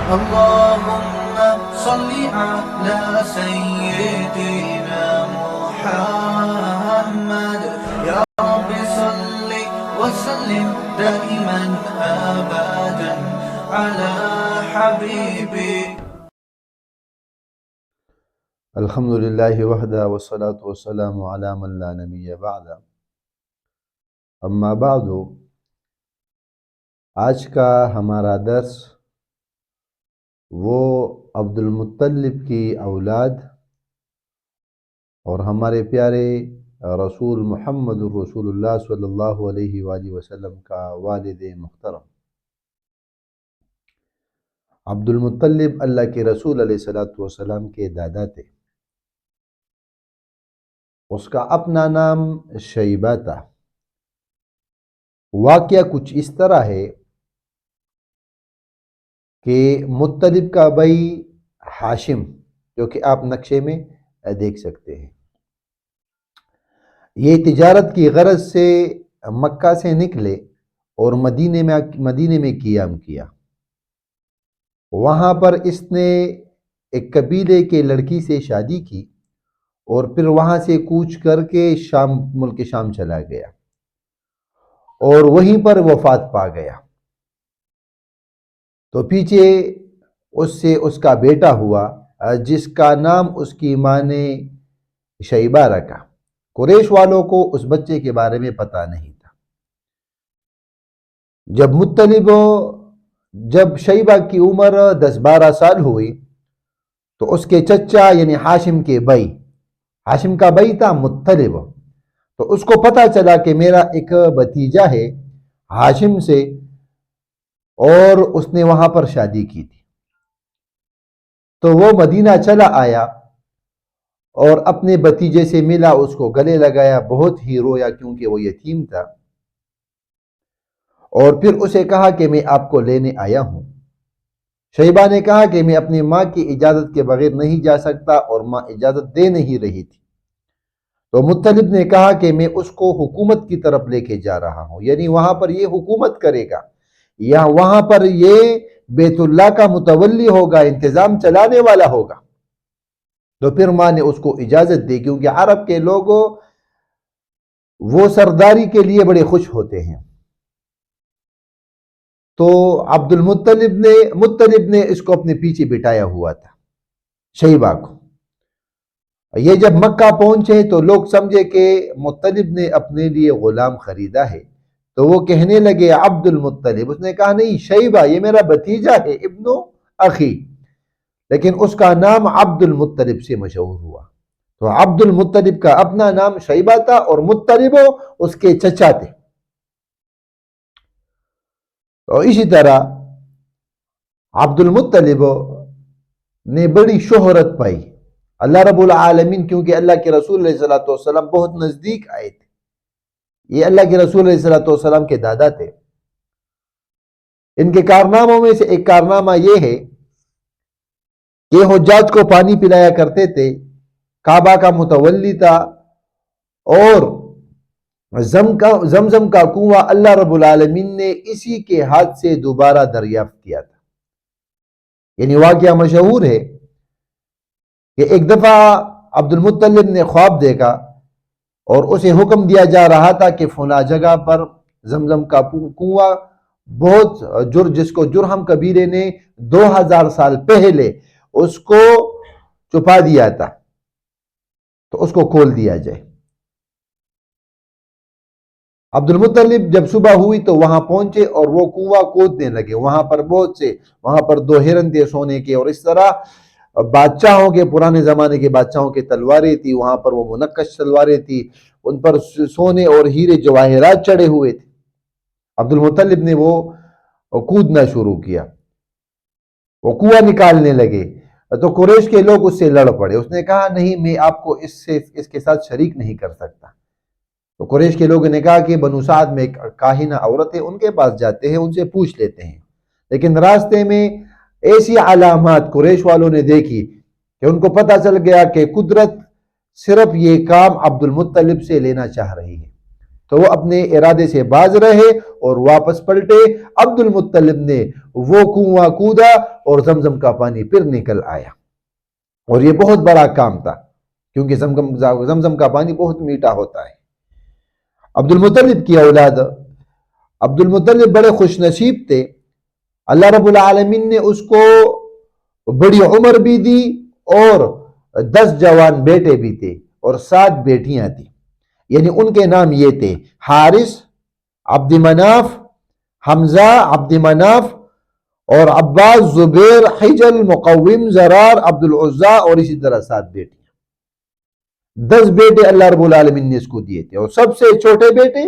اللهم صل على سيدنا محمد يا رب صل وسلم دائما أبدا على حبيبي. الحمد للہ وحدہ والصلاة والسلام علی من لا نبی بعد. اما بعد، آج کا ہمارا درس وہ عبد المطلب کی اولاد اور ہمارے پیارے رسول محمد الرسول اللہ صلی اللہ علیہ وآلہ وسلم کا والد محترم عبد المطلب اللہ کے رسول علیہ السلام کے دادا تھے. اس کا اپنا نام شیبہ تھا. واقعہ کچھ اس طرح ہے کہ مطلب کا بھائی ہاشم، جو کہ آپ نقشے میں دیکھ سکتے ہیں، یہ تجارت کی غرض سے مکہ سے نکلے اور مدینے میں قیام کیا. وہاں پر اس نے ایک قبیلے کے لڑکی سے شادی کی اور پھر وہاں سے کوچ کر کے ملک شام چلا گیا اور وہیں پر وفات پا گیا. تو پیچھے اس سے اس کا بیٹا ہوا جس کا نام اس کی ماں نے شیبہ رکھا. قریش والوں کو اس بچے کے بارے میں پتہ نہیں تھا. جب شیبہ کی عمر 10-12 سال ہوئی تو اس کے چچا یعنی ہاشم کے بھائی، ہاشم کا بھائی تھا مطلب، تو اس کو پتہ چلا کہ میرا ایک بھتیجا ہے ہاشم سے اور اس نے وہاں پر شادی کی تھی. تو وہ مدینہ چلا آیا اور اپنے بھتیجے سے ملا، اس کو گلے لگایا، بہت ہی رویا کیونکہ وہ یتیم تھا، اور پھر اسے کہا کہ میں آپ کو لینے آیا ہوں. شیبہ نے کہا کہ میں اپنی ماں کی اجازت کے بغیر نہیں جا سکتا اور ماں اجازت دے نہیں رہی تھی. تو مطلب نے کہا کہ میں اس کو حکومت کی طرف لے کے جا رہا ہوں، یعنی وہاں پر یہ حکومت کرے گا یا وہاں پر یہ بیت اللہ کا متولی ہوگا، انتظام چلانے والا ہوگا. تو پھر ماں نے اس کو اجازت دی کیونکہ عرب کے لوگ وہ سرداری کے لیے بڑے خوش ہوتے ہیں. تو عبد المطلب نے اس کو اپنے پیچھے بٹھایا ہوا تھا شیبہ کو. یہ جب مکہ پہنچے تو لوگ سمجھے کہ مطلب نے اپنے لیے غلام خریدا ہے، تو وہ کہنے لگے عبد المطلب. اس نے کہا نہیں، شیبہ یہ میرا بھتیجا ہے، ابن اخی، لیکن اس کا نام عبد المطلب سے مشہور ہوا. تو عبد المطلب کا اپنا نام شیبہ تھا اور مطلب اس کے چچا تھے. اور اسی طرح عبد المطلب نے بڑی شہرت پائی. اللہ رب العالمین، کیونکہ اللہ کے رسول علیہ السلام بہت نزدیک آئے تھے، یہ اللہ کے رسول علیہ السلام کے دادا تھے. ان کے کارناموں میں سے ایک کارنامہ یہ ہے کہ حجاج کو پانی پلایا کرتے تھے، کعبہ کا متولی تھا، اور زمزم کا کنواں اللہ رب العالمین نے اسی کے ہاتھ سے دوبارہ دریافت کیا تھا. یعنی واقعہ مشہور ہے کہ ایک دفعہ عبد المطلب نے خواب دیکھا اور اسے حکم دیا جا رہا تھا کہ فلاں جگہ پر زمزم کا کنواں جس کو جرہم قبیلے نے 2000 سال پہلے اس کو چھپا دیا تھا، تو اس کو کھول دیا جائے. عبد المطلب جب صبح ہوئی تو وہاں پہنچے اور وہ کنواں کودنے لگے. وہاں پر 2 ہرن تھے سونے کے، اور اس طرح بادشاہوں کے، پرانے زمانے کے بادشاہوں کے تلواریں تھی. وہاں پر وہ منقش تلواریں تھی، ان پر سونے اور ہیرے جواہرات چڑھے ہوئے تھے. عبد المطلب نے وہ کودنا شروع کیا، وہ کنواں نکالنے لگے. تو قریش کے لوگ اس سے لڑ پڑے. اس نے کہا نہیں، میں آپ کو اس کے ساتھ شریک نہیں کر سکتا. تو قریش کے لوگوں نے کہا کہ بنو سعد میں ایک کاہنہ عورت ہے، ان کے پاس جاتے ہیں، ان سے پوچھ لیتے ہیں. لیکن راستے میں ایسی علامات قریش والوں نے دیکھی کہ ان کو پتہ چل گیا کہ قدرت صرف یہ کام عبد المطلب سے لینا چاہ رہی ہے. تو وہ اپنے ارادے سے باز رہے اور واپس پلٹے. عبد المطلب نے وہ کنواں کودا اور زمزم کا پانی پھر نکل آیا. اور یہ بہت بڑا کام تھا کیونکہ زمزم کا پانی بہت میٹھا ہوتا ہے. عبد المطلب کی اولاد، عبد المطلب بڑے خوش نصیب تھے. اللہ رب العالمین نے اس کو بڑی عمر بھی دی اور 10 جوان بیٹے بھی تھے اور 7 بیٹیاں تھیں. یعنی ان کے نام یہ تھے: حارث، عبد مناف، حمزہ، عبد مناف اور عباس، زبیر، حجل، مقوم، زرار، عبد العزا اور اسی طرح 7 بیٹیاں. 10 بیٹے اللہ رب العالمین نے اس کو دیے تھے اور سب سے چھوٹے بیٹے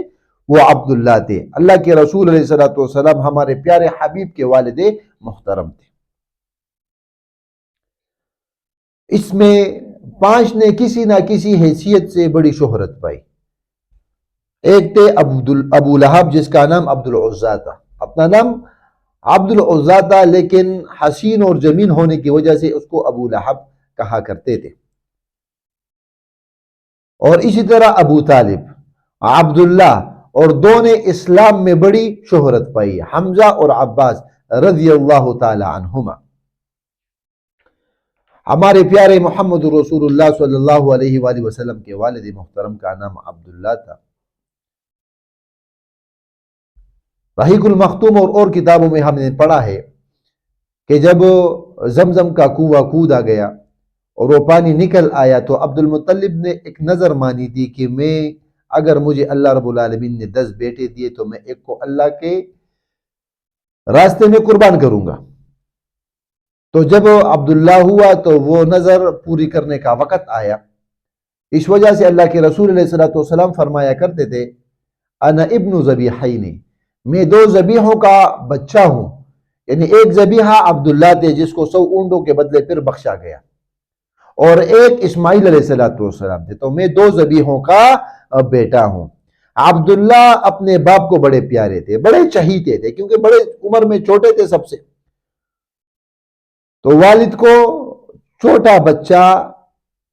وہ عبداللہ تھے. اللہ کے رسول علیہ الصلوۃ والسلام ہمارے پیارے حبیب کے والد محترم تھے. اس میں 5 نے کسی نہ کسی حیثیت سے بڑی شہرت پائی. ایک تھے ابو لہب جس کا نام عبد العزا تھا. اپنا نام عبد العزا تھا لیکن حسین اور جمیل ہونے کی وجہ سے اس کو ابو لہب کہا کرتے تھے. اور اسی طرح ابو طالب، عبداللہ، اور 2 نے اسلام میں بڑی شہرت پائی، حمزہ اور عباس رضی اللہ تعالی عنہما. ہمارے پیارے محمد رسول اللہ صلی اللہ علیہ وآلہ وسلم کے والد محترم کا نام عبداللہ تھا. رحیق المختوم اور کتابوں میں ہم نے پڑھا ہے کہ جب زمزم کا کنواں کودا گیا اور وہ پانی نکل آیا تو عبد المطلب نے ایک نظر مانی تھی کہ میں اگر مجھے اللہ رب العالمین نے 10 بیٹے دیے تو میں ایک کو اللہ کے راستے میں قربان کروں گا. تو جب عبداللہ ہوا تو وہ نظر پوری کرنے کا وقت آیا. اس وجہ سے اللہ کے رسول علیہ الصلوۃ والسلام فرمایا کرتے تھے: انا ابن ذبیحین، میں 2 ذبیحوں کا بچہ ہوں. یعنی ایک ذبیحہ عبداللہ تھے جس کو 100 اونٹوں کے بدلے پھر بخشا گیا، اور ایک اسماعیل علیہ الصلوۃ والسلام تھے. تو میں 2 ذبیحوں کا بیٹا ہوں. عبداللہ اپنے باپ کو بڑے پیارے تھے، بڑے چہیتے تھے کیونکہ بڑے عمر میں چھوٹے تھے سب سے. تو والد کو چھوٹا بچہ،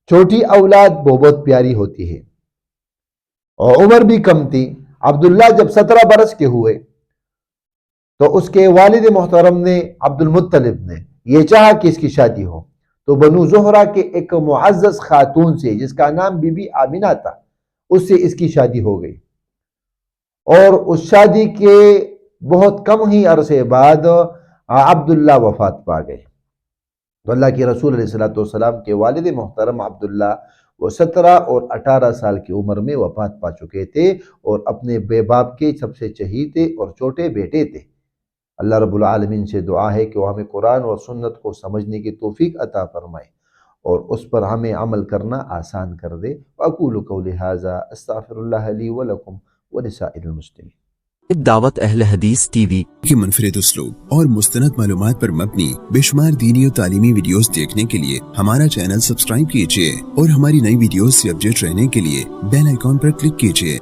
چھوٹی اولاد بہت پیاری ہوتی ہے اور عمر بھی کم تھی. عبداللہ جب 17 برس کے ہوئے تو اس کے والد محترم نے، عبد المطلب نے، یہ چاہا کہ اس کی شادی ہو. تو بنو زہرہ کے ایک معزز خاتون سے جس کا نام بی بی آمنہ تھا، اس سے اس کی شادی ہو گئی. اور اس شادی کے بہت کم ہی عرصے بعد عبداللہ وفات پا گئے. تو اللہ کے رسول علیہ الصلوۃ والسلام کے والد محترم عبداللہ وہ 17 اور 18 سال کی عمر میں وفات پا چکے تھے اور اپنے بے باپ کے سب سے چہیتے اور چھوٹے بیٹے تھے. اللہ رب العالمین سے دعا ہے کہ وہ ہمیں قرآن اور سنت کو سمجھنے کی توفیق عطا فرمائے اور اس پر ہمیں عمل کرنا آسان کر دے. وأقول قولی ھذا استغفر اللہ لی ولکم ولسائر المسلمین. دعوت اہل حدیث ٹی وی کی منفرد اسلوب اور مستند معلومات پر مبنی بے شمار دینی اور تعلیمی ویڈیوز دیکھنے کے لیے ہمارا چینل سبسکرائب کیجیے اور ہماری نئی ویڈیوز سے اپڈیٹ رہنے کے لیے بیل آئیکن پر کلک کیجیے.